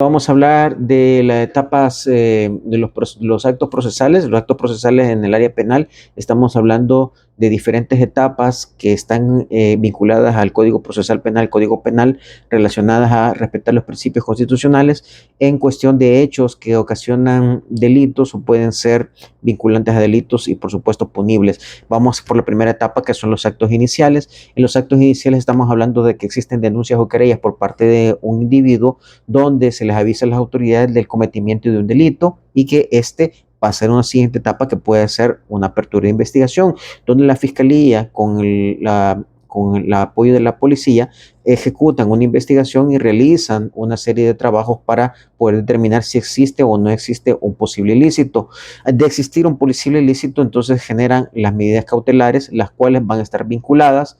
Vamos a hablar de las etapas de los actos procesales. Los actos procesales en el área penal, estamos hablando de diferentes etapas que están vinculadas al Código Procesal Penal, Código Penal, relacionadas a respetar los principios constitucionales en cuestión de hechos que ocasionan delitos o pueden ser vinculantes a delitos y, por supuesto, punibles. Vamos por la primera etapa, que son los actos iniciales. En los actos iniciales estamos hablando de que existen denuncias o querellas por parte de un individuo donde se les avisa a las autoridades del cometimiento de un delito y que éste pasa a una siguiente etapa que puede ser una apertura de investigación, donde la fiscalía con el apoyo de la policía ejecutan una investigación y realizan una serie de trabajos para poder determinar si existe o no existe un posible ilícito. De existir un posible ilícito, entonces generan las medidas cautelares, las cuales van a estar vinculadas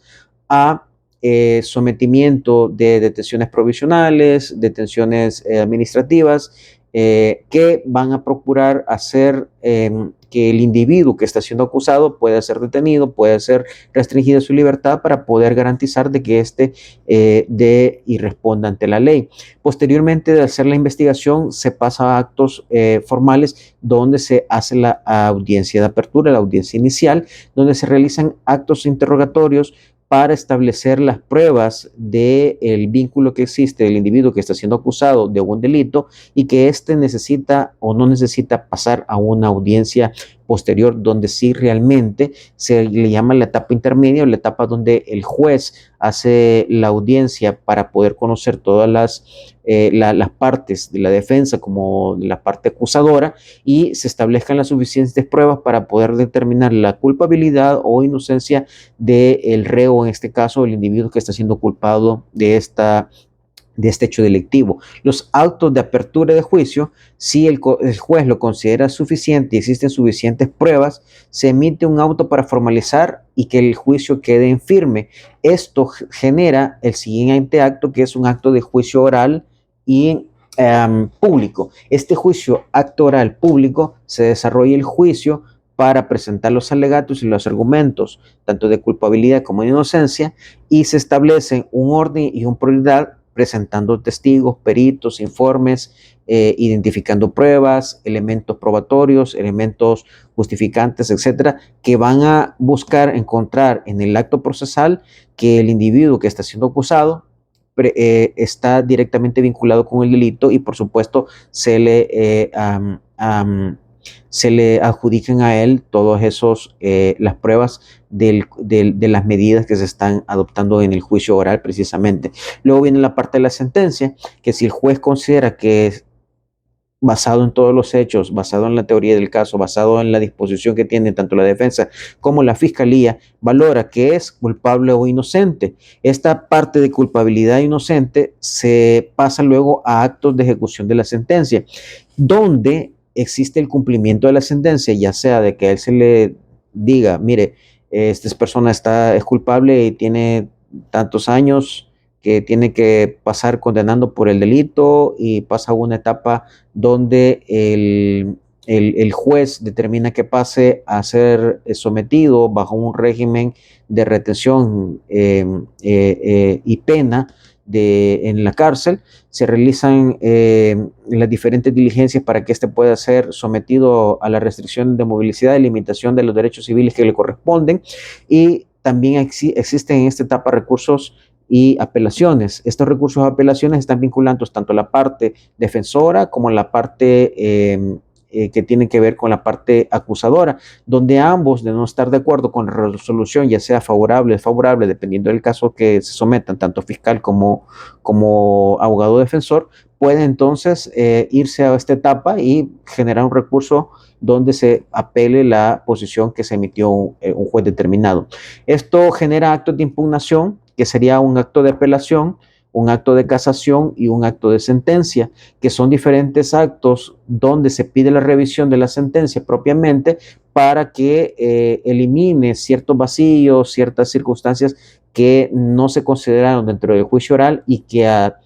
a sometimiento de detenciones provisionales, detenciones administrativas, que van a procurar hacer que el individuo que está siendo acusado pueda ser detenido, pueda ser restringida su libertad para poder garantizar de que éste dé y responda ante la ley. Posteriormente de hacer la investigación se pasa a actos formales donde se hace la audiencia de apertura, la audiencia inicial, donde se realizan actos interrogatorios para establecer las pruebas del vínculo que existe del individuo que está siendo acusado de un delito y que éste necesita o no necesita pasar a una audiencia posterior, donde sí realmente se le llama la etapa intermedia o la etapa donde el juez hace la audiencia para poder conocer todas las partes de la defensa como de la parte acusadora y se establezcan las suficientes pruebas para poder determinar la culpabilidad o inocencia del reo, en este caso el individuo que está siendo culpado de este hecho delictivo. Los actos de apertura de juicio, si el juez lo considera suficiente y existen suficientes pruebas, se emite un auto para formalizar y que el juicio quede en firme. Esto genera el siguiente acto, que es un acto de juicio oral y público. Este acto oral público, se desarrolla el juicio para presentar los alegatos y los argumentos, tanto de culpabilidad como de inocencia, y se establecen un orden y una prioridad presentando testigos, peritos, informes, identificando pruebas, elementos probatorios, elementos justificantes, etcétera, que van a buscar encontrar en el acto procesal que el individuo que está siendo acusado está directamente vinculado con el delito y, por supuesto, se le adjudican a él todas las pruebas de las medidas que se están adoptando en el juicio oral precisamente. Luego viene la parte de la sentencia, que si el juez considera que basado en todos los hechos, basado en la teoría del caso, basado en la disposición que tiene tanto la defensa como la fiscalía, valora que es culpable o inocente. Esta parte de culpabilidad inocente se pasa luego a actos de ejecución de la sentencia, donde existe el cumplimiento de la sentencia, ya sea de que a él se le diga, mire, esta persona es culpable y tiene tantos años que tiene que pasar condenando por el delito y pasa a una etapa donde el juez determina que pase a ser sometido bajo un régimen de retención y pena en la cárcel. Se realizan las diferentes diligencias para que éste pueda ser sometido a la restricción de movilidad y limitación de los derechos civiles que le corresponden, y también existen en esta etapa recursos y apelaciones. Estos recursos de apelaciones están vinculados tanto a la parte defensora como a la parte que tienen que ver con la parte acusadora, donde ambos, de no estar de acuerdo con la resolución, ya sea favorable o desfavorable, dependiendo del caso que se sometan, tanto fiscal como abogado defensor, pueden entonces irse a esta etapa y generar un recurso donde se apele la posición que se emitió un juez determinado. Esto genera actos de impugnación, que sería un acto de apelación, un acto de casación y un acto de sentencia, que son diferentes actos donde se pide la revisión de la sentencia propiamente para que elimine ciertos vacíos, ciertas circunstancias que no se consideraron dentro del juicio oral y que a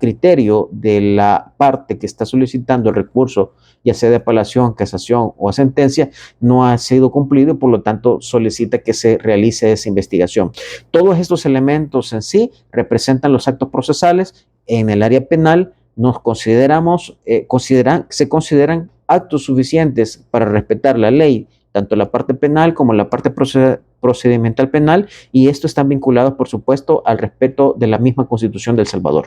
criterio de la parte que está solicitando el recurso, ya sea de apelación, casación o a sentencia, no ha sido cumplido y por lo tanto solicita que se realice esa investigación. Todos estos elementos en sí representan los actos procesales en el área penal, se consideran actos suficientes para respetar la ley, tanto la parte penal como la parte procedimental penal, y esto están vinculados, por supuesto, al respeto de la misma Constitución de El Salvador.